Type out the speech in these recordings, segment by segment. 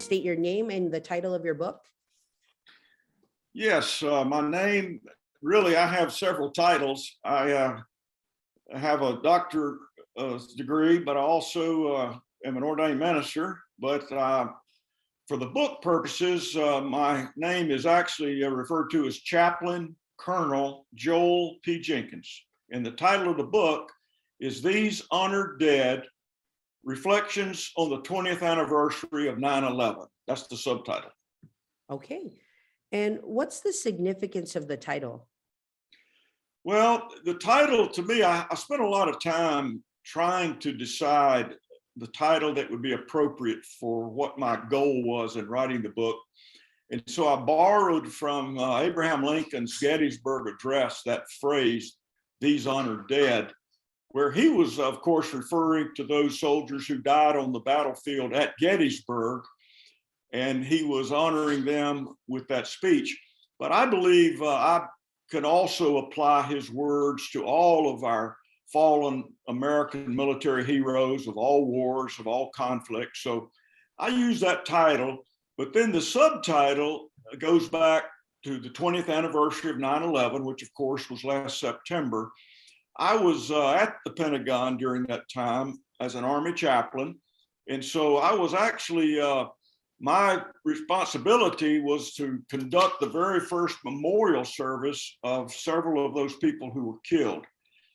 state your name and the title of your book? Yes, my name, really, I have several titles. I have a doctor degree, but I also am an ordained minister. But for the book purposes, my name is actually referred to as Chaplain Colonel Joel P. Jenkins. And the title of the book is These Honored Dead, Reflections on the 20th Anniversary of 9/11. That's the subtitle. Okay. And what's the significance of the title? Well, the title, to me, I spent a lot of time trying to decide the title that would be appropriate for what my goal was in writing the book. And so I borrowed from Abraham Lincoln's Gettysburg Address that phrase, "These honored dead," where he was, of course, referring to those soldiers who died on the battlefield at Gettysburg, and he was honoring them with that speech. But I believe I can also apply his words to all of our fallen American military heroes of all wars, of all conflicts. So I use that title, but then the subtitle goes back to the 20th anniversary of 9/11, which of course was last September. I was at the Pentagon during that time as an Army chaplain. And so I was actually, my responsibility was to conduct the very first memorial service of several of those people who were killed.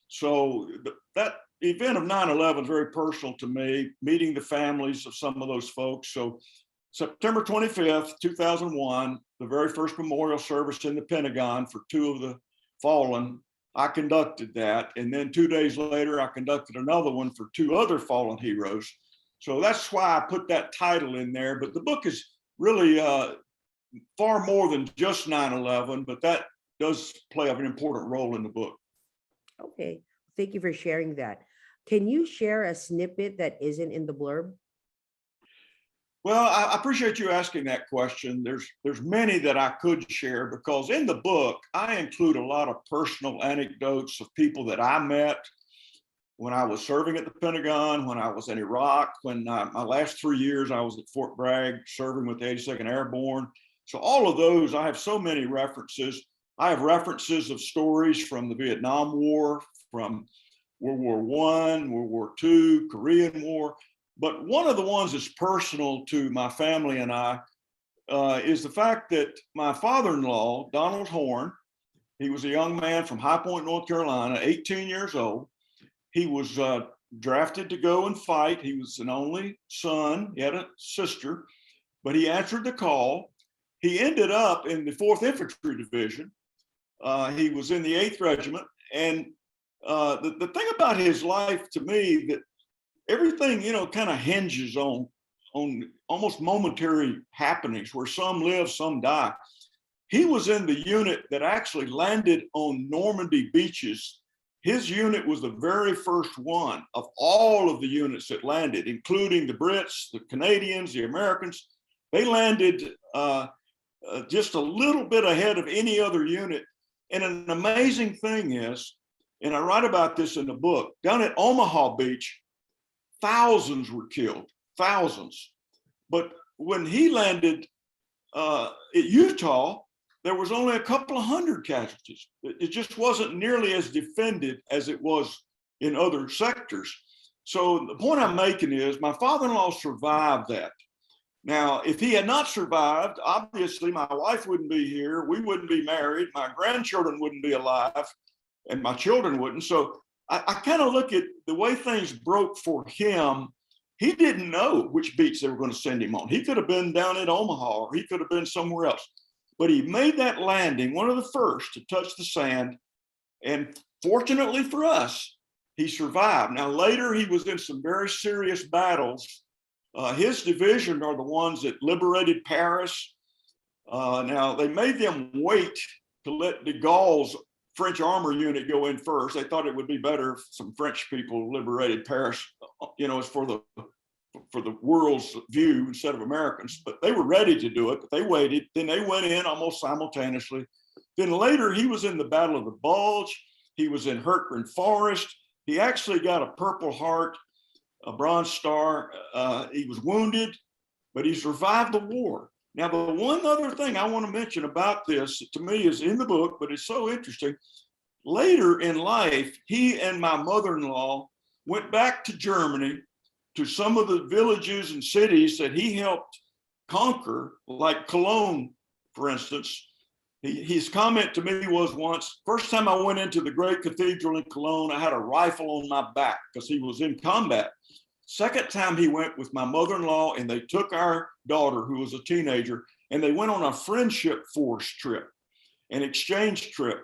So that event of 9/11 is very personal to me, meeting the families of some of those folks. So September 25th, 2001, the very first memorial service in the Pentagon for two of the fallen, I conducted that. And then 2 days later, I conducted another one for two other fallen heroes. So that's why I put that title in there. But the book is really far more than just 9/11, but that does play an important role in the book. Okay. Thank you for sharing that. Can you share a snippet that isn't in the blurb? Well, I appreciate you asking that question. There's many that I could share, because in the book, I include a lot of personal anecdotes of people that I met when I was serving at the Pentagon, when I was in Iraq, when my last 3 years I was at Fort Bragg serving with the 82nd Airborne. So all of those, I have so many references. I have references of stories from the Vietnam War, from World War I, World War II, Korean War. But one of the ones that's personal to my family and I is the fact that my father-in-law, Donald Horn, he was a young man from High Point, North Carolina, 18 years old. He was drafted to go and fight. He was an only son. He had a sister, but he answered the call. He ended up in the 4th Infantry Division. He was in the 8th Regiment. And the thing about his life, to me, that everything, kind of hinges on almost momentary happenings where some live, some die. He was in the unit that actually landed on Normandy beaches. His unit was the very first one of all of the units that landed, including the Brits, the Canadians, the Americans. They landed just a little bit ahead of any other unit. And an amazing thing is, and I write about this in the book, down at Omaha Beach, thousands were killed, thousands. But when he landed at Utah, there was only a couple of hundred casualties. It just wasn't nearly as defended as it was in other sectors. So the point I'm making is my father-in-law survived that. Now, if he had not survived, obviously my wife wouldn't be here. We wouldn't be married. My grandchildren wouldn't be alive, and my children wouldn't. So I kind of look at the way things broke for him. He didn't know which beach they were going to send him on. He could have been down in Omaha, or he could have been somewhere else. But he made that landing, one of the first to touch the sand. And fortunately for us, he survived. Now, later, he was in some very serious battles. His division are the ones that liberated Paris. Now, they made them wait to let de Gaulle's French armor unit go in first. They thought it would be better if some French people liberated Paris, as for the world's view instead of Americans. But they were ready to do it, but they waited. Then they went in almost simultaneously. Then later, he was in the Battle of the Bulge. He was in Hurtgen Forest. He actually got a Purple Heart, a Bronze Star. He was wounded. but he survived the war. Now, the one other thing I want to mention about this, to me, is in the book, but it's so interesting. Later in life, he and my mother-in-law went back to Germany, to some of the villages and cities that he helped conquer, like Cologne, for instance. His comment to me was once, first time I went into the great cathedral in Cologne, I had a rifle on my back because he was in combat. Second time he went with my mother-in-law, and they took our daughter, who was a teenager, and they went on a friendship force trip, an exchange trip.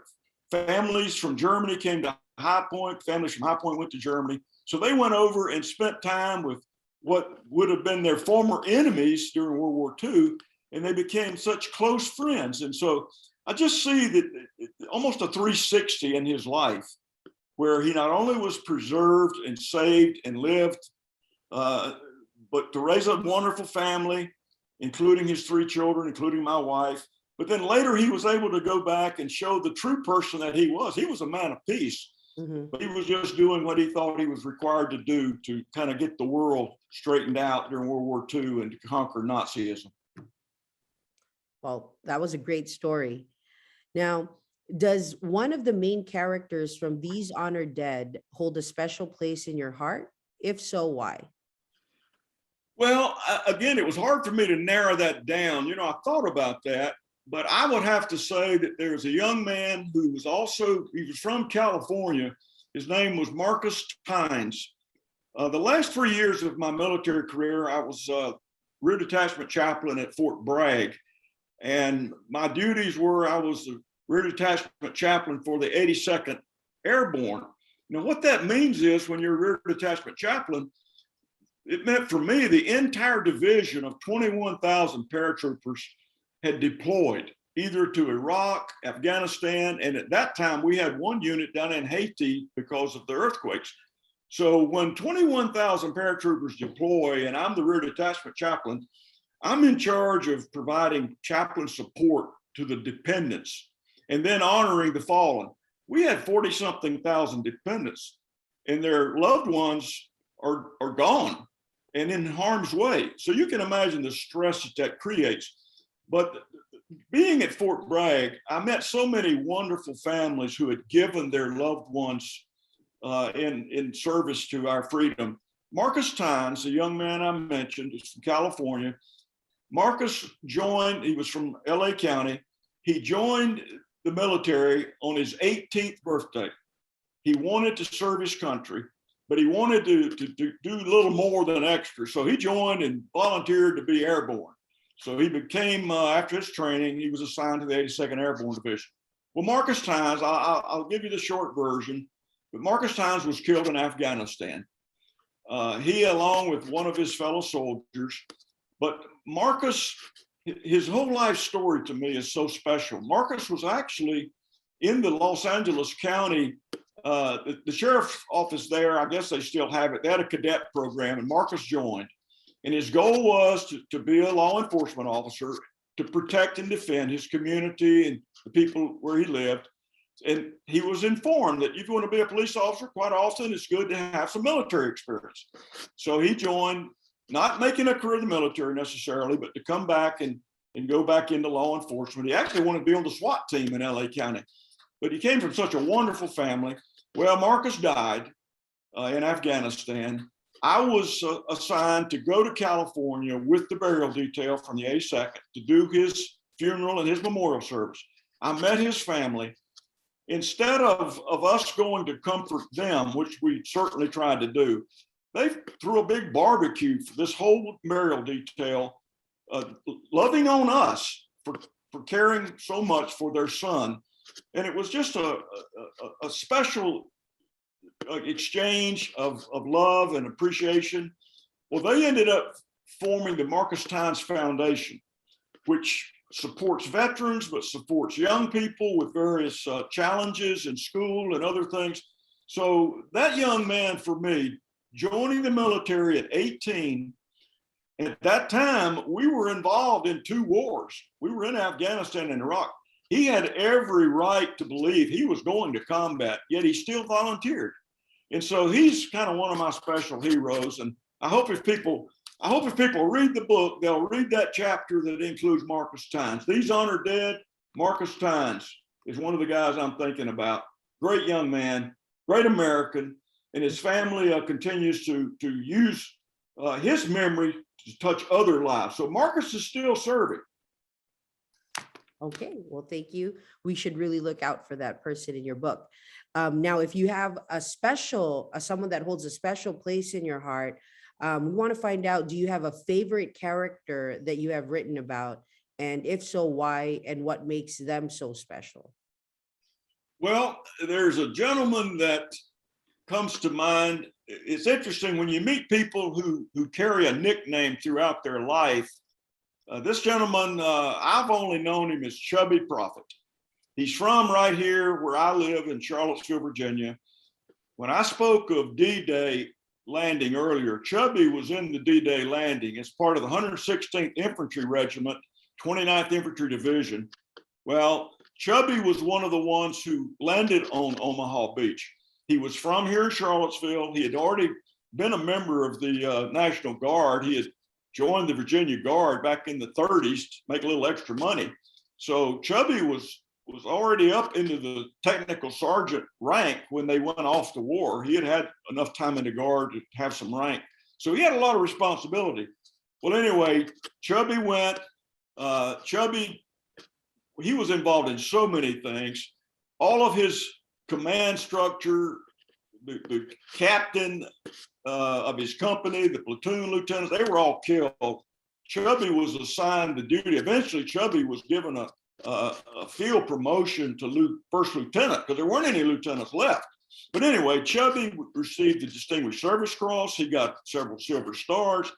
Families from Germany came to High Point, families from High Point went to Germany. So they went over and spent time with what would have been their former enemies during World War II, and they became such close friends. And so I just see that almost a 360 in his life, where he not only was preserved and saved and lived, but to raise a wonderful family, including his 3 children, including my wife. But then later he was able to go back and show the true person that he was. He was a man of peace, but he was just doing what he thought he was required to do to kind of get the world straightened out during World War II and to conquer Nazism. Well, that was a great story. Now, does one of the main characters from These Honored Dead hold a special place in your heart? If so, why? Well, again, it was hard for me to narrow that down. You know, I thought about that, but I would have to say that there's a young man who was also, he was from California. His name was Marcus Tynes. The last 3 years of my military career, I was Rear Detachment Chaplain at Fort Bragg. And my duties were, I was the Rear Detachment Chaplain for the 82nd Airborne. Now, what that means is when you're a Rear Detachment Chaplain, it meant for me the entire division of 21,000 paratroopers had deployed either to Iraq, Afghanistan, and at that time we had one unit down in Haiti because of the earthquakes. So when 21,000 paratroopers deploy and I'm the Rear Detachment Chaplain, I'm in charge of providing chaplain support to the dependents and then honoring the fallen. We had 40-something thousand dependents, and their loved ones are gone and in harm's way. So you can imagine the stress that creates. But being at Fort Bragg, I met so many wonderful families who had given their loved ones in service to our freedom. Marcus Tynes, the young man I mentioned, is from California. Marcus joined, he was from LA County. He joined the military on his 18th birthday. He wanted to serve his country, but he wanted to do a little more than extra. So he joined and volunteered to be airborne. So he became, after his training, he was assigned to the 82nd Airborne Division. Well, Marcus Tynes, I'll give you the short version, but Marcus Tynes was killed in Afghanistan. He, along with one of his fellow soldiers, but Marcus, his whole life story to me is so special. Marcus was actually in the Los Angeles County, the sheriff's office there, I guess they still have it. They had a cadet program, and Marcus joined. And his goal was to be a law enforcement officer, to protect and defend his community and the people where he lived. And he was informed that if you want to be a police officer, quite often it's good to have some military experience. So he joined, not making a career in the military necessarily, but to come back and go back into law enforcement. He actually wanted to be on the SWAT team in LA County, but he came from such a wonderful family. Well, Marcus died in Afghanistan. I was assigned to go to California with the burial detail from the 82nd to do his funeral and his memorial service. I met his family. Instead of us going to comfort them, which we certainly tried to do, they threw a big barbecue for this whole burial detail, loving on us for caring so much for their son. And it was just a special exchange of love and appreciation. Well, they ended up forming the Marcus Tynes Foundation, which supports veterans, but supports young people with various challenges in school and other things. So that young man, for me, joining the military at 18, at that time, we were involved in 2 wars. We were in Afghanistan and Iraq. He had every right to believe he was going to combat, yet he still volunteered. And so he's kind of one of my special heroes. And I hope if people I hope if people read the book, they'll read that chapter that includes Marcus Tynes. These Honored Dead, Marcus Tynes is one of the guys I'm thinking about. Great young man, great American, and his family continues to use his memory to touch other lives. So Marcus is still serving. Okay, well, thank you. We should really look out for that person in your book. Now, if you have a special, someone that holds a special place in your heart, we want to find out, do you have a favorite character that you have written about? And if so, why and what makes them so special? Well, there's a gentleman that comes to mind. It's interesting when you meet people who carry a nickname throughout their life. This gentleman, I've only known him as Chubby Prophet. He's from right here where I live in Charlottesville, Virginia. When I spoke of D-Day landing earlier, Chubby was in the D-Day landing as part of the 116th Infantry Regiment, 29th Infantry Division. Well, Chubby was one of the ones who landed on Omaha Beach. He was from here in Charlottesville. He had already been a member of the National Guard. He had joined the Virginia Guard back in the 30s to make a little extra money. So Chubby was already up into the technical sergeant rank when they went off to war. He had had enough time in the Guard to have some rank. So he had a lot of responsibility. Well, anyway, Chubby went. Chubby, he was involved in so many things. All of his command structure, the captain of his company, the platoon lieutenants, they were all killed. Chubby was assigned the duty. Eventually, Chubby was given a field promotion to first lieutenant because there weren't any lieutenants left. But anyway, Chubby received the Distinguished Service Cross. He got several Silver Stars.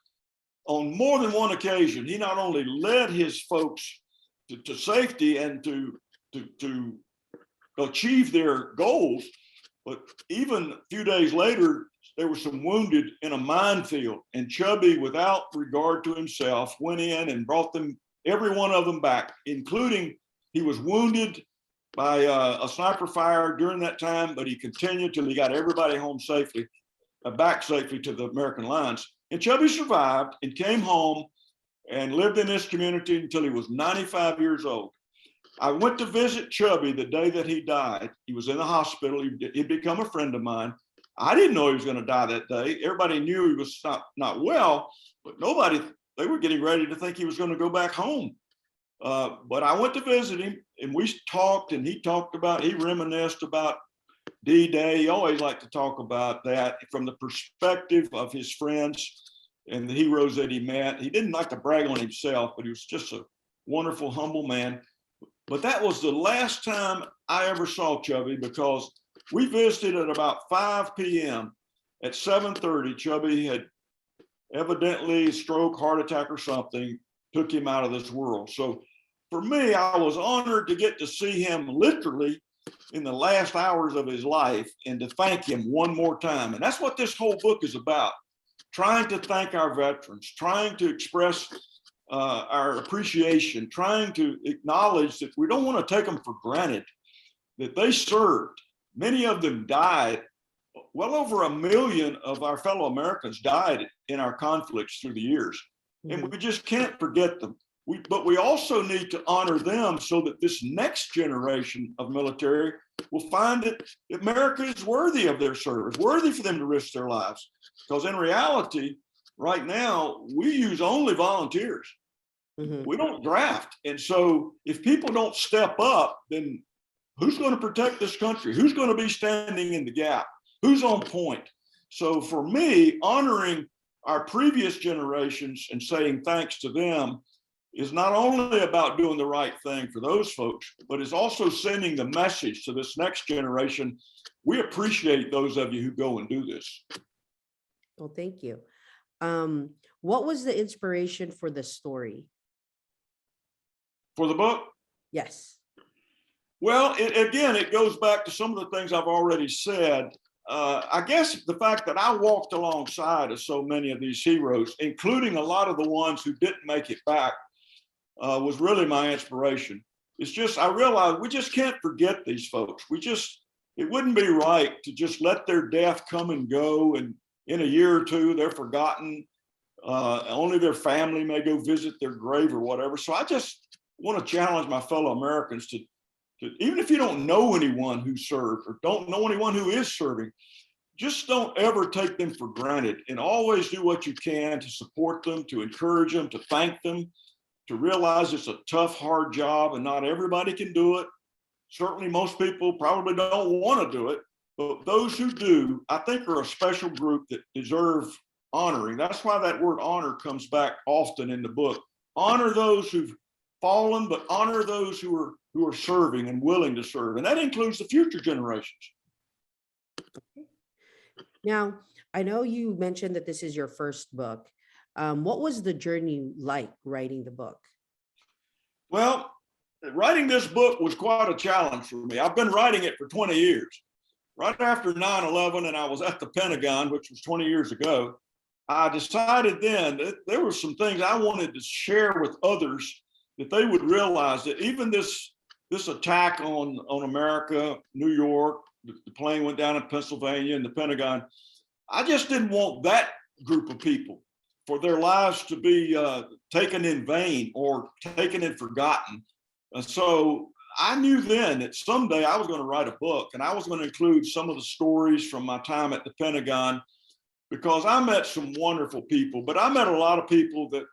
On more than one occasion, he not only led his folks to safety and to achieve their goals, but even a few days later, there were some wounded in a minefield, and Chubby, without regard to himself, went in and brought them, every one of them, back, including he was wounded by a sniper fire during that time, but he continued till he got everybody home safely, back safely to the American lines. And Chubby survived and came home and lived in this community until he was 95 years old. I went to visit Chubby the day that he died. He was in the hospital. He'd become a friend of mine. I didn't know he was going to die that day. Everybody knew he was not well, but they were getting ready to think he was going to go back home. But I went to visit him, and we talked, and he reminisced about D-Day. He always liked to talk about that from the perspective of his friends and the heroes that he met. He didn't like to brag on himself, but he was just a wonderful, humble man. But that was the last time I ever saw Chubby, because we visited at about 5 p.m. At 7:30, Chubby had evidently stroke, heart attack or something, took him out of this world. So for me, I was honored to get to see him literally in the last hours of his life and to thank him one more time. And that's what this whole book is about, trying to thank our veterans, trying to express our appreciation, trying to acknowledge that we don't want to take them for granted, that they served. Many of them died. Well over 1 million of our fellow Americans died in our conflicts through the years. Mm-hmm. And we just can't forget them. But we also need to honor them so that this next generation of military will find that America is worthy of their service, worthy for them to risk their lives. Because in reality, right now, we use only volunteers. Mm-hmm. We don't draft. And so if people don't step up, then who's going to protect this country? Who's going to be standing in the gap? Who's on point? So for me, honoring our previous generations and saying thanks to them is not only about doing the right thing for those folks, but it's also sending the message to this next generation. We appreciate those of you who go and do this. Well, thank you. What was the inspiration for the story? For the book? Yes. Well, it goes back to some of the things I've already said. I guess the fact that I walked alongside of so many of these heroes, including a lot of the ones who didn't make it back, was really my inspiration. It's just, I realized we just can't forget these folks. It wouldn't be right to just let their death come and go, and in a year or two, they're forgotten. Only their family may go visit their grave or whatever. So I just want to challenge my fellow Americans to even if you don't know anyone who served or don't know anyone who is serving, just don't ever take them for granted, and always do what you can to support them, to encourage them, to thank them, to realize it's a tough, hard job and not everybody can do it. Certainly most people probably don't want to do it, but those who do, I think, are a special group that deserve honoring. That's why that word honor comes back often in the book. Honor those who've fallen, but honor those who are serving and willing to serve. And that includes the future generations. Now, I know you mentioned that this is your first book. What was the journey like writing the book? Well, writing this book was quite a challenge for me. I've been writing it for 20 years. Right after 9/11, and I was at the Pentagon, which was 20 years ago, I decided then that there were some things I wanted to share with others, that they would realize that even this attack on America, New York, the plane went down in Pennsylvania and the Pentagon, I just didn't want that group of people for their lives to be taken in vain or taken and forgotten. So I knew then that someday I was going to write a book, and I was going to include some of the stories from my time at the Pentagon, because I met some wonderful people, but I met a lot of people that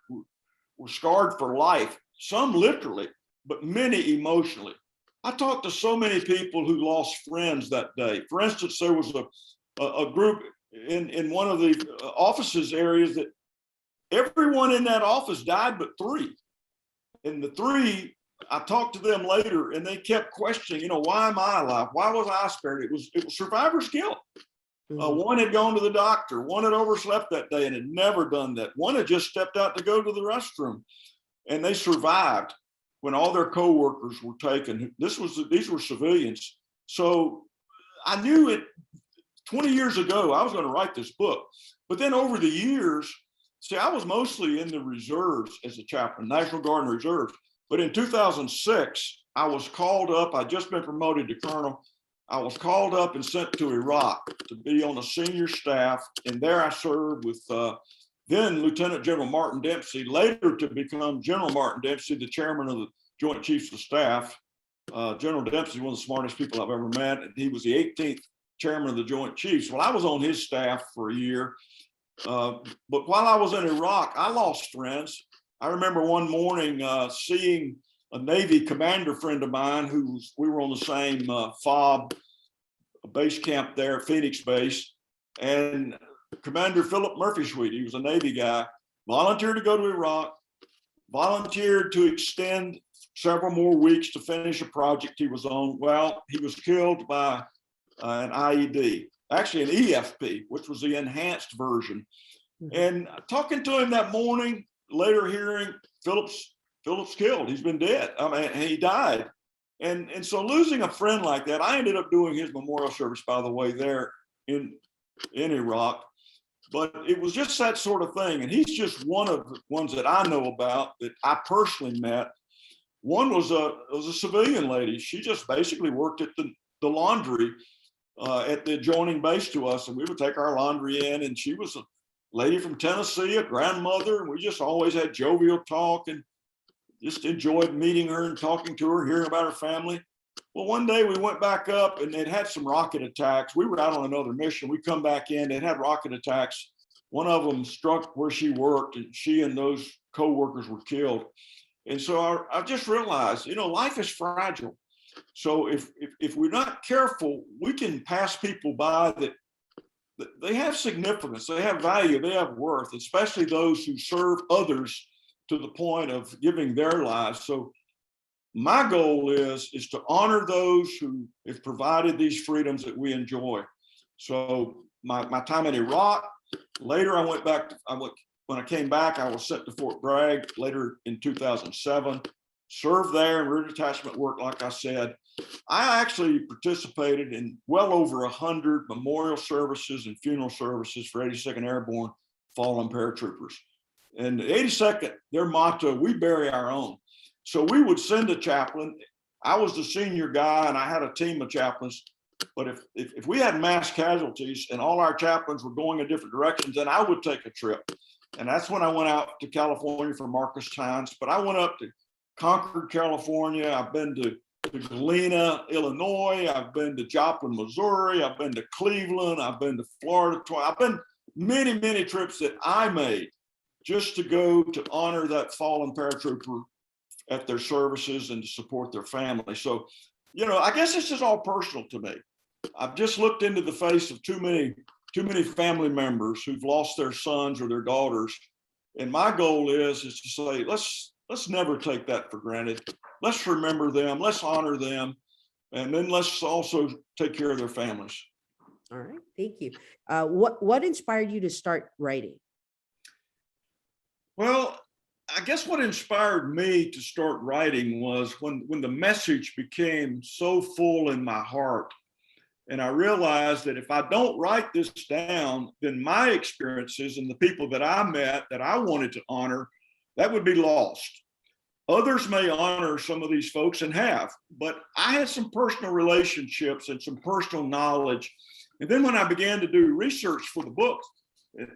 were scarred for life, some literally, but many emotionally. I talked to so many people who lost friends that day. For instance, there was a group in one of the offices areas that everyone in that office died but three. And the three, I talked to them later, and they kept questioning, why am I alive? Why was I spared? It was survivor's guilt. One had gone to the doctor. One had overslept that day and had never done that. One had just stepped out to go to the restroom, and they survived when all their coworkers were taken. These were civilians. So I knew it 20 years ago I was going to write this book. But then over the years, see, I was mostly in the reserves as a chaplain, National Guard and Reserves. But in 2006, I was called up. I'd just been promoted to colonel. I was called up and sent to Iraq to be on the senior staff. And there I served with then Lieutenant General Martin Dempsey, later to become General Martin Dempsey, the chairman of the Joint Chiefs of Staff. General Dempsey, one of the smartest people I've ever met. And he was the 18th chairman of the Joint Chiefs. Well, I was on his staff for a year. But while I was in Iraq, I lost friends. I remember one morning seeing a Navy commander friend of mine we were on the same FOB base camp there at Phoenix Base. And Commander Philip Murphy-Sweet, he was a Navy guy, volunteered to go to Iraq, volunteered to extend several more weeks to finish a project he was on. Well, he was killed by an IED, actually an EFP, which was the enhanced version. And talking to him that morning, later hearing Philip's killed. He's been dead. I mean, he died. And so losing a friend like that, I ended up doing his memorial service, by the way, there in Iraq. But it was just that sort of thing. And he's just one of the ones that I know about that I personally met. One was a civilian lady. She just basically worked at the laundry at the adjoining base to us. And we would take our laundry in. And she was a lady from Tennessee, a grandmother. And we just always had jovial talk and just enjoyed meeting her and talking to her, hearing about her family. Well, one day we went back up and they'd had some rocket attacks. We were out on another mission. We come back in, they'd had rocket attacks. One of them struck where she worked, and she and those co-workers were killed. And so I just realized, life is fragile. So if we're not careful, we can pass people by that they have significance, they have value, they have worth, especially those who serve others to the point of giving their lives. So my goal is to honor those who have provided these freedoms that we enjoy. So my time in Iraq, later I went back, when I came back, I was sent to Fort Bragg later in 2007, served there in Rear Detachment work, like I said. I actually participated in well over 100 memorial services and funeral services for 82nd Airborne fallen paratroopers. And the 82nd, their motto, we bury our own. So we would send a chaplain. I was the senior guy and I had a team of chaplains. But if we had mass casualties and all our chaplains were going in different directions, then I would take a trip. And that's when I went out to California for Marcus Hines. But I went up to Concord, California. I've been to Galena, Illinois. I've been to Joplin, Missouri. I've been to Cleveland. I've been to Florida. I've been many, many trips that I made just to go to honor that fallen paratrooper at their services and to support their family. So, I guess this is all personal to me. I've just looked into the face of too many family members who've lost their sons or their daughters. And my goal is to say, let's never take that for granted. Let's remember them, let's honor them, and then let's also take care of their families. All right, thank you. What inspired you to start writing? Well, I guess what inspired me to start writing was when the message became so full in my heart. And I realized that if I don't write this down, then my experiences and the people that I met that I wanted to honor, that would be lost. Others may honor some of these folks and have, but I had some personal relationships and some personal knowledge. And then when I began to do research for the book,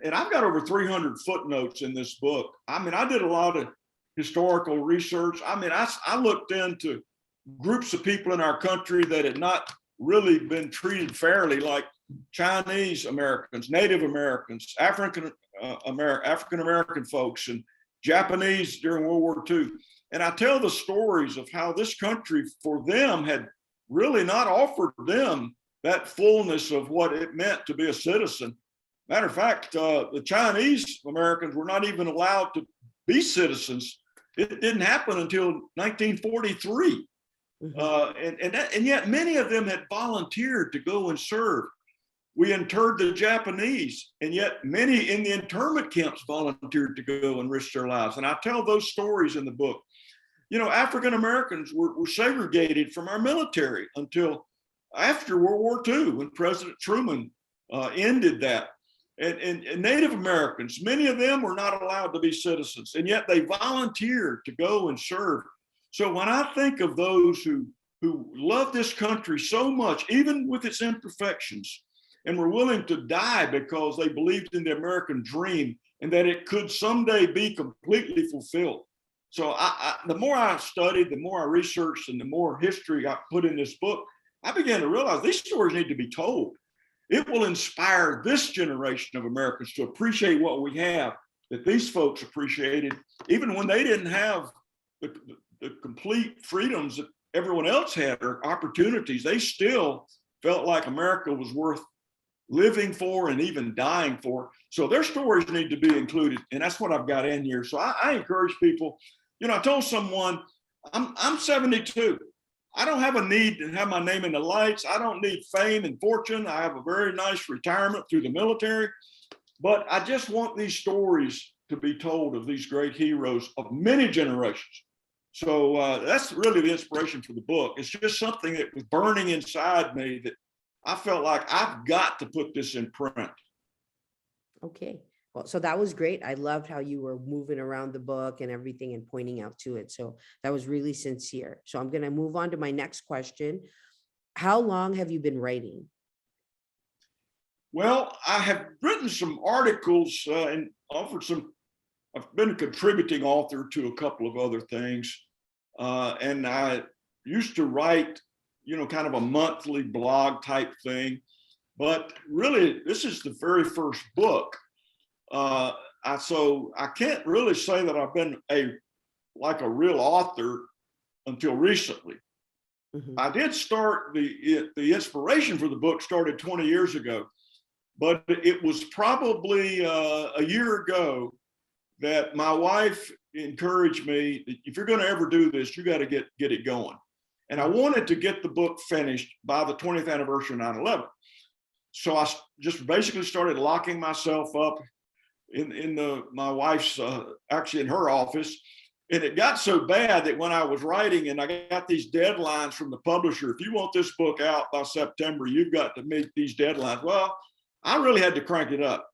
and I've got over 300 footnotes in this book. I mean, I did a lot of historical research. I mean, I looked into groups of people in our country that had not really been treated fairly, like Chinese Americans, Native Americans, African American folks, and Japanese during World War II. And I tell the stories of how this country for them had really not offered them that fullness of what it meant to be a citizen. Matter of fact, the Chinese Americans were not even allowed to be citizens. It didn't happen until 1943. And yet many of them had volunteered to go and serve. We interred the Japanese, and yet many in the internment camps volunteered to go and risk their lives. And I tell those stories in the book. African Americans were segregated from our military until after World War II, when President Truman ended that. And Native Americans, many of them were not allowed to be citizens, and yet they volunteered to go and serve. So when I think of those who love this country so much, even with its imperfections, and were willing to die because they believed in the American dream and that it could someday be completely fulfilled. So the more I studied, the more I researched, and the more history I put in this book, I began to realize these stories need to be told. It will inspire this generation of Americans to appreciate what we have, that these folks appreciated, even when they didn't have the complete freedoms that everyone else had or opportunities. They still felt like America was worth living for and even dying for. So their stories need to be included. And that's what I've got in here. So I encourage people, I told someone, I'm 72. I don't have a need to have my name in the lights. I don't need fame and fortune. I have a very nice retirement through the military, but I just want these stories to be told of these great heroes of many generations. So that's really the inspiration for the book. It's just something that was burning inside me that I felt like I've got to put this in print. Okay. Well, so that was great. I loved how you were moving around the book and everything and pointing out to it. So that was really sincere. So I'm going to move on to my next question. How long have you been writing? Well, I have written some articles and offered some. I've been a contributing author to a couple of other things. And I used to write, kind of a monthly blog type thing. But really, this is the very first book. So I can't really say that I've been a real author until recently. Mm-hmm. I did start the inspiration for the book started 20 years ago, but it was probably a year ago that my wife encouraged me, if you're going to ever do this, you got to get it going. And I wanted to get the book finished by the 20th anniversary of 9/11. So I just basically started locking myself up in my wife's, actually in her office. And it got so bad that when I was writing and I got these deadlines from the publisher, if you want this book out by September, you've got to meet these deadlines. Well, I really had to crank it up.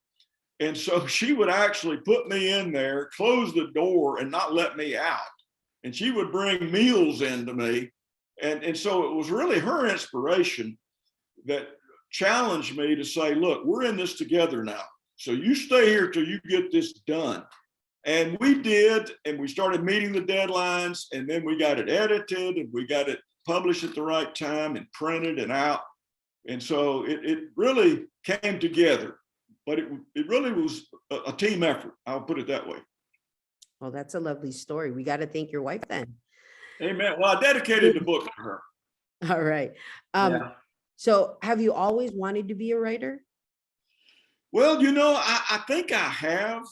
And so she would actually put me in there, close the door, and not let me out. And she would bring meals in to me. And so it was really her inspiration that challenged me to say, look, we're in this together now. So you stay here till you get this done. And we did, and we started meeting the deadlines, and then we got it edited, and we got it published at the right time and printed and out. And so it really came together, but it really was a team effort. I'll put it that way. Oh, that's a lovely story. We got to thank your wife then. Amen. Well, I dedicated the book to her. All right. Yeah. So have you always wanted to be a writer? Well, I think I have.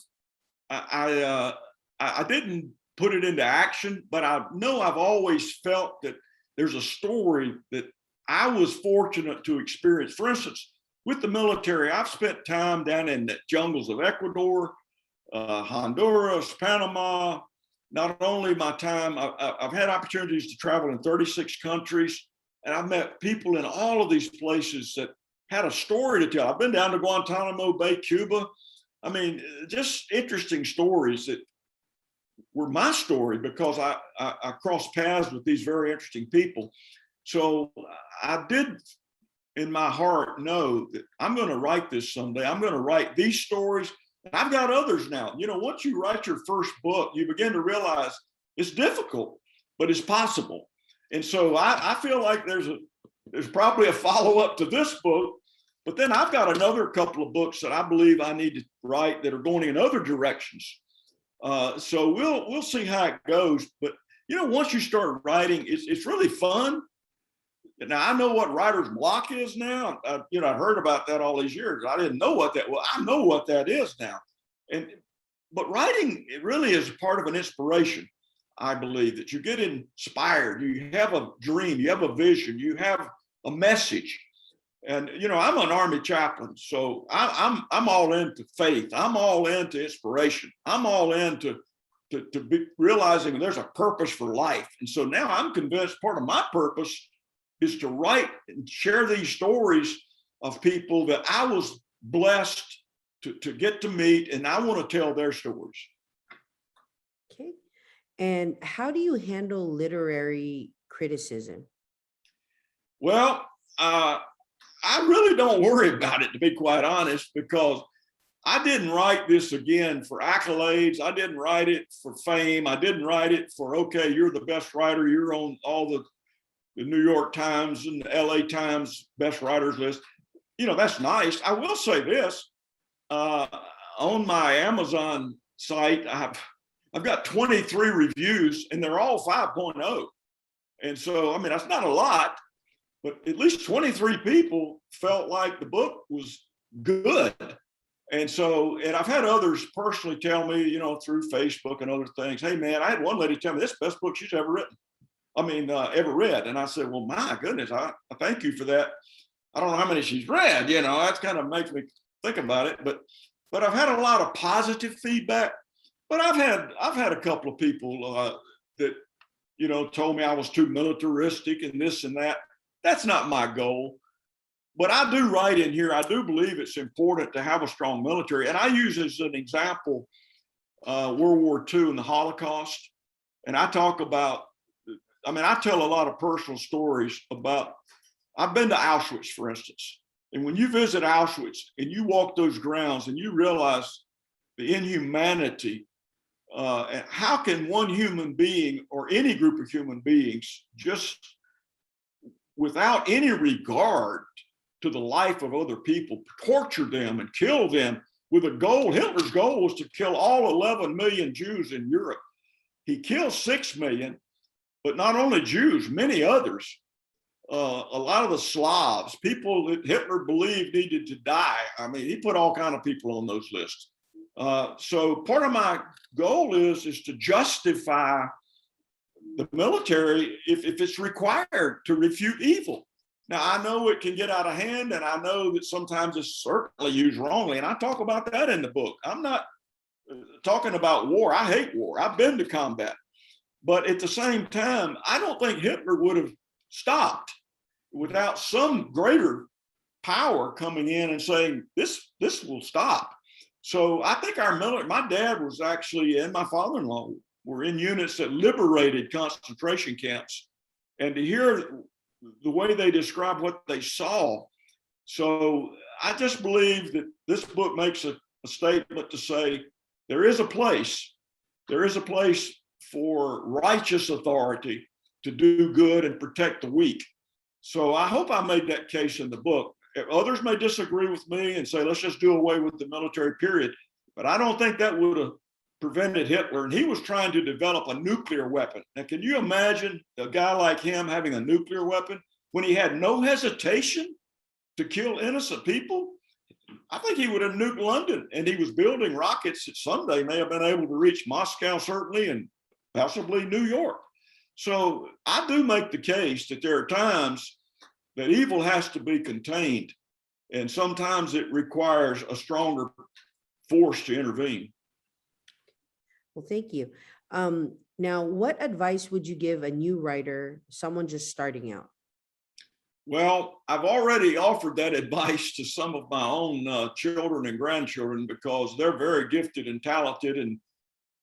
I didn't put it into action, but I know I've always felt that there's a story that I was fortunate to experience. For instance, with the military, I've spent time down in the jungles of Ecuador, Honduras, Panama. Not only my time, I've had opportunities to travel in 36 countries, and I've met people in all of these places that had a story to tell. I've been down to Guantanamo Bay, Cuba. I mean, just interesting stories that were my story because I crossed paths with these very interesting people. So I did in my heart know that I'm going to write this someday. I'm going to write these stories. And I've got others now. Once you write your first book, you begin to realize it's difficult, but it's possible. And so I feel like there's probably a follow-up to this book, but then I've got another couple of books that I believe I need to write that are going in other directions. So we'll see how it goes. But once you start writing, it's really fun. Now I know what writer's block is now. I've heard about that all these years. I didn't know what that was. I know what that is now. But writing, it really is part of an inspiration. I believe that you get inspired. You have a dream. You have a vision. You have a message. And I'm an Army chaplain, so I'm all into faith. I'm all into inspiration. I'm all into be realizing there's a purpose for life. And so now I'm convinced part of my purpose is to write and share these stories of people that I was blessed to get to meet, and I want to tell their stories. Okay. And how do you handle literary criticism? Well, I really don't worry about it, to be quite honest, because I didn't write this again for accolades. I didn't write it for fame. I didn't write it for, okay, you're the best writer. You're on all the New York Times and the LA Times best writers list. That's nice. I will say this, on my Amazon site, I've got 23 reviews and they're all 5.0. And so, that's not a lot, but at least 23 people felt like the book was good. And I've had others personally tell me, through Facebook and other things, hey man, I had one lady tell me this is the best book she's ever written. Ever read. And I said, well, my goodness, I thank you for that. I don't know how many she's read, that's kind of makes me think about it. But I've had a lot of positive feedback. But I've had a couple of people that, told me I was too militaristic and this and that. That's not my goal. But I do write in here, I do believe it's important to have a strong military. And I use as an example World War II and the Holocaust. And I talk about, I tell a lot of personal stories about, I've been to Auschwitz, for instance. And when you visit Auschwitz and you walk those grounds and you realize the inhumanity, how can one human being or any group of human beings just without any regard to the life of other people, torture them and kill them with a goal? Hitler's goal was to kill all 11 million Jews in Europe. He killed 6 million, but not only Jews, many others. A lot of the Slavs, people that Hitler believed needed to die. He put all kinds of people on those lists. So part of my goal is to justify the military if it's required to refute evil. Now, I know it can get out of hand, and I know that sometimes it's certainly used wrongly, and I talk about that in the book. I'm not talking about war. I hate war. I've been to combat. But at the same time, I don't think Hitler would have stopped without some greater power coming in and saying, this will stop. So I think our military, my dad was actually, and my father-in-law were in units that liberated concentration camps. And to hear the way they describe what they saw. So I just believe that this book makes a a statement to say there is a place for righteous authority to do good and protect the weak. So I hope I made that case in the book. Others may disagree with me and say, let's just do away with the military period. But I don't think that would have prevented Hitler. And he was trying to develop a nuclear weapon. Now, can you imagine a guy like him having a nuclear weapon when he had no hesitation to kill innocent people? I think he would have nuked London, and he was building rockets that someday may have been able to reach Moscow, certainly, and possibly New York. So I do make the case that there are times that evil has to be contained, and sometimes it requires a stronger force to intervene. Well, thank you. Now, what advice would you give a new writer, someone just starting out? Well, I've already offered that advice to some of my own children and grandchildren because they're very gifted and talented. And,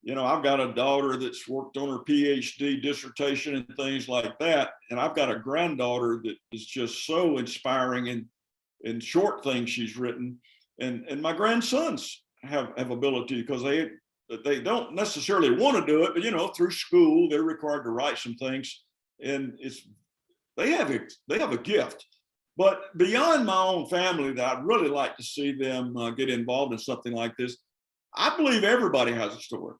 you know, I've got a daughter that's worked on her PhD dissertation and things like that. And I've got a granddaughter that is just so inspiring in short things she's written. And my grandsons have ability because they don't necessarily want to do it, but, you know, through school, they're required to write some things. And they have a gift. But beyond my own family, that I'd really like to see them get involved in something like this. I believe everybody has a story.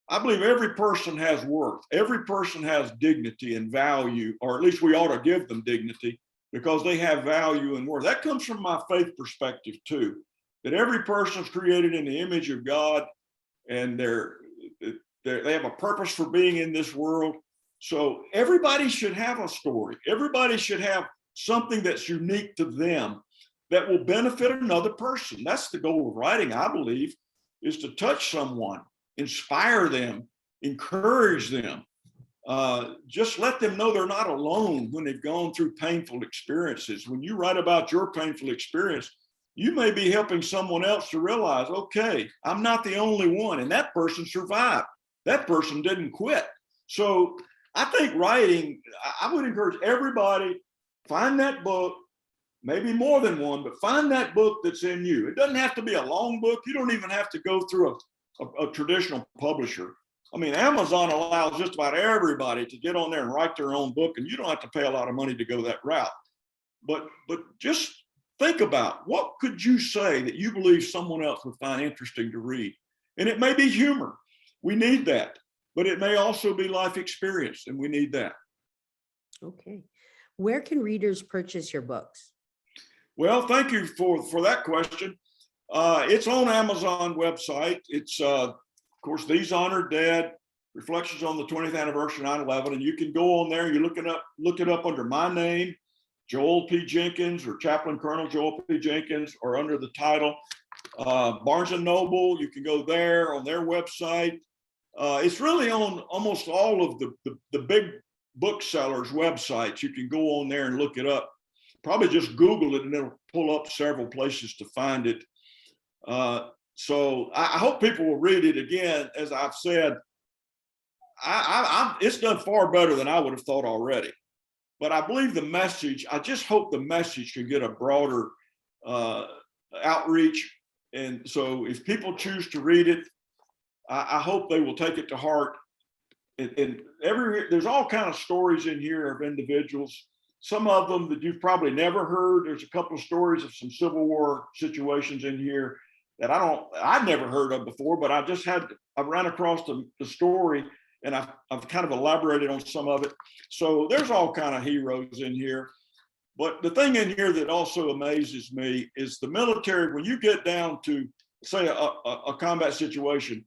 I believe every person has worth. Every person has dignity and value, or at least we ought to give them dignity because they have value and worth. That comes from my faith perspective too, that every person's created in the image of God and they have a purpose for being in this world. So everybody should have a story. Everybody should have something that's unique to them that will benefit another person. That's the goal of writing, I believe, is to touch someone, inspire them, encourage them. Just let them know they're not alone when they've gone through painful experiences. When you write about your painful experience, you may be helping someone else to realize, okay, I'm not the only one, and that person survived. That person didn't quit. So I think writing, I would encourage everybody, find that book, maybe more than one, but find that book that's in you. It doesn't have to be a long book. You don't even have to go through a traditional publisher. I mean, Amazon allows just about everybody to get on there and write their own book, and you don't have to pay a lot of money to go that route. But just think about what could you say that you believe someone else would find interesting to read? And it may be humor. We need that. But it may also be life experience, and we need that. Okay. Where can readers purchase your books? Well, thank you for that question. It's on Amazon website. It's, of course, These Honored Dead, Reflections on the 20th Anniversary of 9/11. And you can go on there, you look it up under my name, Joel P. Jenkins, or Chaplain Colonel Joel P. Jenkins, or under the title Barnes & Noble. You can go there on their website. It's really on almost all of the big booksellers' websites. You can go on there and look it up. Probably just Google it and it'll pull up several places to find it. So I hope people will read it. Again, as I've said, it's done far better than I would have thought already. But I believe the message, I just hope the message can get a broader outreach. And so if people choose to read it, I hope they will take it to heart. And there's all kind of stories in here of individuals. Some of them that you've probably never heard. There's a couple of stories of some Civil War situations in here that I'd never heard of before, but I ran across the story and I've kind of elaborated on some of it. So there's all kind of heroes in here. But the thing in here that also amazes me is the military, when you get down to, say, a combat situation,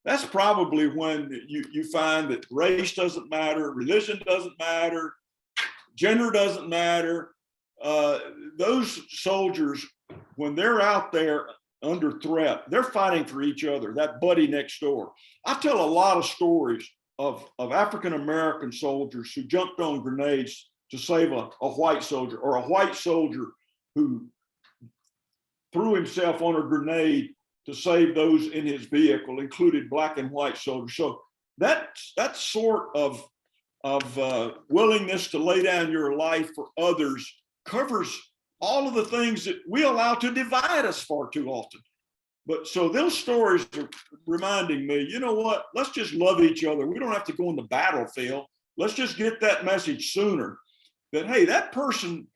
that's probably when you find that race doesn't matter, religion doesn't matter, gender doesn't matter. Those soldiers, when they're out there under threat, they're fighting for each other, that buddy next door. I tell a lot of stories of African American soldiers who jumped on grenades to save a white soldier, or a white soldier who threw himself on a grenade to save those in his vehicle, included black and white soldiers. So that sort of willingness to lay down your life for others covers all of the things that we allow to divide us far too often. But so those stories are reminding me, you know what, let's just love each other. We don't have to go on the battlefield. Let's just get that message sooner that, hey, that person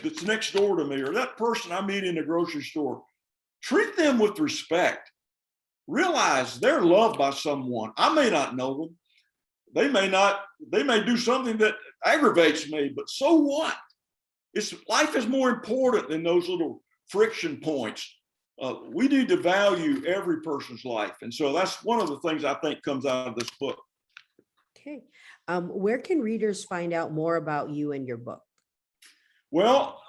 that's next door to me or that person I meet in the grocery store, treat them with respect. Realize they're loved by someone. I may not know them. They may do something that aggravates me, but so what? Life is more important than those little friction points. We need to value every person's life. And so that's one of the things I think comes out of this book. Okay. Where can readers find out more about you and your book? Well,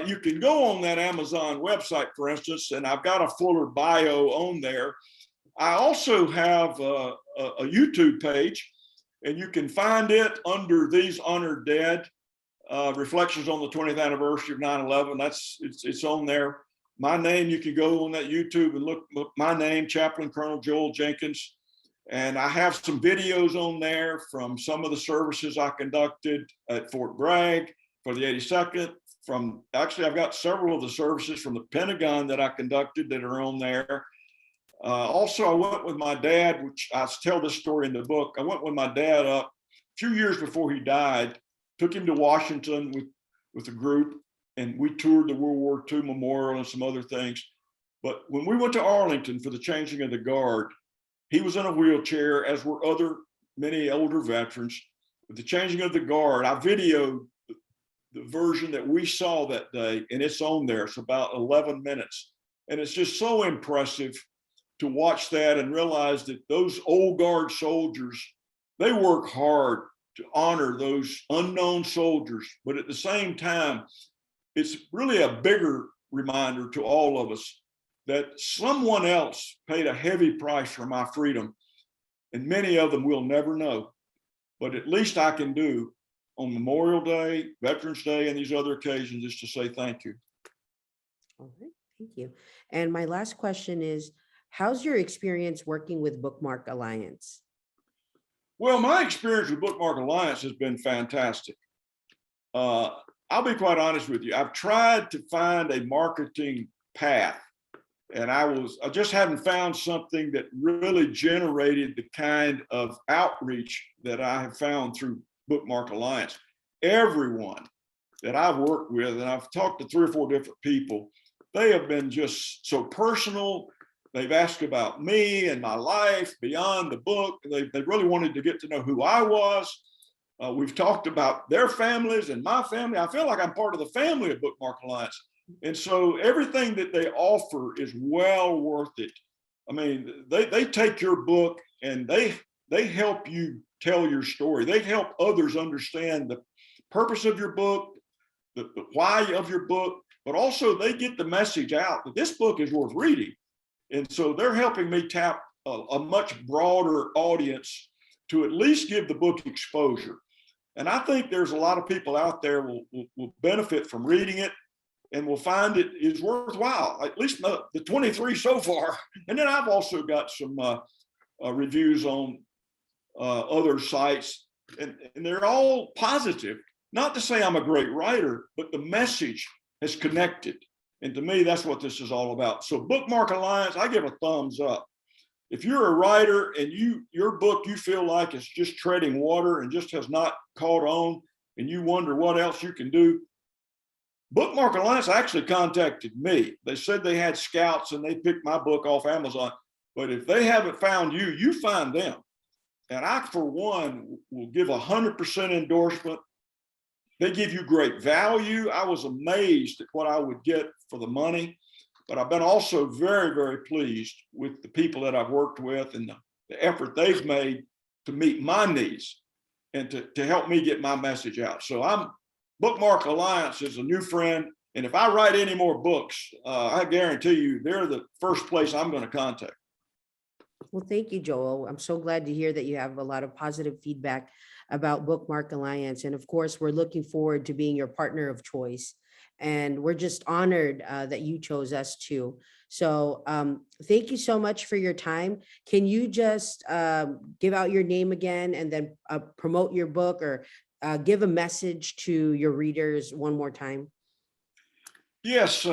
you can go on that Amazon website, for instance, and I've got a fuller bio on there. I also have a YouTube page, and you can find it under These Honored Dead, Reflections on the 20th Anniversary of 9/11. It's on there. My name, you can go on that YouTube and look my name, Chaplain Colonel Joel Jenkins. And I have some videos on there from some of the services I conducted at Fort Bragg for the 82nd. Actually, I've got several of the services from the Pentagon that I conducted that are on there. Also, I went with my dad, which I tell this story in the book. I went with my dad up a few years before he died, took him to Washington with a group, and we toured the World War II Memorial and some other things. But when we went to Arlington for the changing of the guard, he was in a wheelchair, as were many older veterans. With the changing of the guard, I videoed the version that we saw that day, and it's on there. It's about 11 minutes. And it's just so impressive to watch that and realize that those old guard soldiers, they work hard to honor those unknown soldiers. But at the same time, it's really a bigger reminder to all of us that someone else paid a heavy price for my freedom. And many of them will never know. But at least I can do on Memorial Day, Veterans Day, and these other occasions is to say thank you. All right, thank you. And my last question is, how's your experience working with Bookmark Alliance? Well, my experience with Bookmark Alliance has been fantastic. I'll be quite honest with you. I've tried to find a marketing path, and I just hadn't found something that really generated the kind of outreach that I have found through Bookmark Alliance. Everyone that I've worked with, and I've talked to 3 or 4 different people, they have been just so personal. They've asked about me and my life beyond the book. They really wanted to get to know who I was. We've talked about their families and my family. I feel like I'm part of the family of Bookmark Alliance. And so everything that they offer is well worth it. I mean, they take your book and they help you tell your story. They help others understand the purpose of your book, the why of your book, but also they get the message out that this book is worth reading. And so they're helping me tap a much broader audience to at least give the book exposure. And I think there's a lot of people out there will benefit from reading it and will find it is worthwhile, at least the 23 so far. And then I've also got some reviews on other sites, and they're all positive. Not to say I'm a great writer, but the message has connected. And to me, that's what this is all about. So Bookmark Alliance, I give a thumbs up. If you're a writer and your book you feel like is just treading water and just has not caught on, and you wonder what else you can do, Bookmark Alliance actually contacted me. They said they had scouts and they picked my book off Amazon. But if they haven't found you, you find them. And I, for one, will give 100% endorsement. They give you great value. I was amazed at what I would get for the money. But I've been also very, very pleased with the people that I've worked with and the effort they've made to meet my needs and to help me get my message out. So Bookmark Alliance is a new friend. And if I write any more books, I guarantee you they're the first place I'm going to contact. Well, thank you, Joel. I'm so glad to hear that you have a lot of positive feedback about Bookmark Alliance. And of course, we're looking forward to being your partner of choice. And we're just honored that you chose us too. So thank you so much for your time. Can you just give out your name again and then promote your book or give a message to your readers one more time? Yes,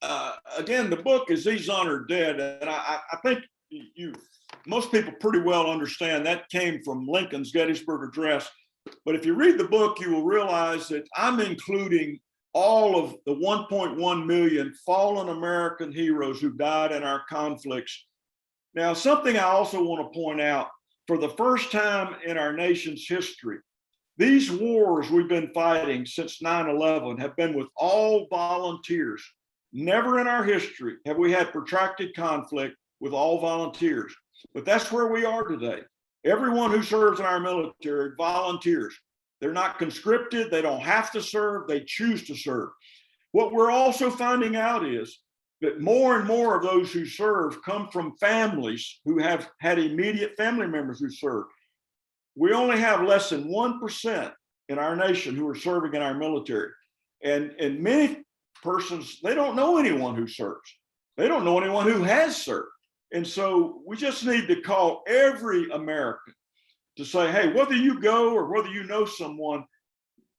again, the book is These Honored Dead, and I think most people pretty well understand that came from Lincoln's Gettysburg Address. But if you read the book, you will realize that I'm including all of the 1.1 million fallen American heroes who died in our conflicts. Now, something I also want to point out, for the first time in our nation's history, these wars we've been fighting since 9/11 have been with all volunteers. Never in our history have we had protracted conflict with all volunteers, but that's where we are today. Everyone who serves in our military volunteers. They're not conscripted, they don't have to serve, they choose to serve. What we're also finding out is that more and more of those who serve come from families who have had immediate family members who serve. We only have less than 1% in our nation who are serving in our military. And many persons, they don't know anyone who serves. They don't know anyone who has served. And so we just need to call every American to say, hey, whether you go or whether you know someone,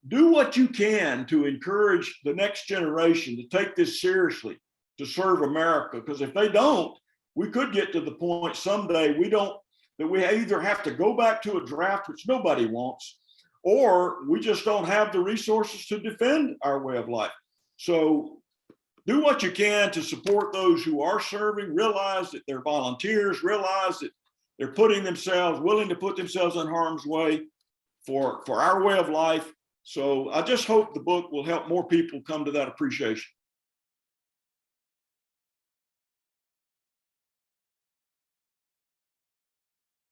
do what you can to encourage the next generation to take this seriously, to serve America. Because if they don't, we could get to the point someday that we either have to go back to a draft, which nobody wants, or we just don't have the resources to defend our way of life. So do what you can to support those who are serving, realize that they're volunteers, realize that they're willing to put themselves in harm's way for our way of life. So I just hope the book will help more people come to that appreciation.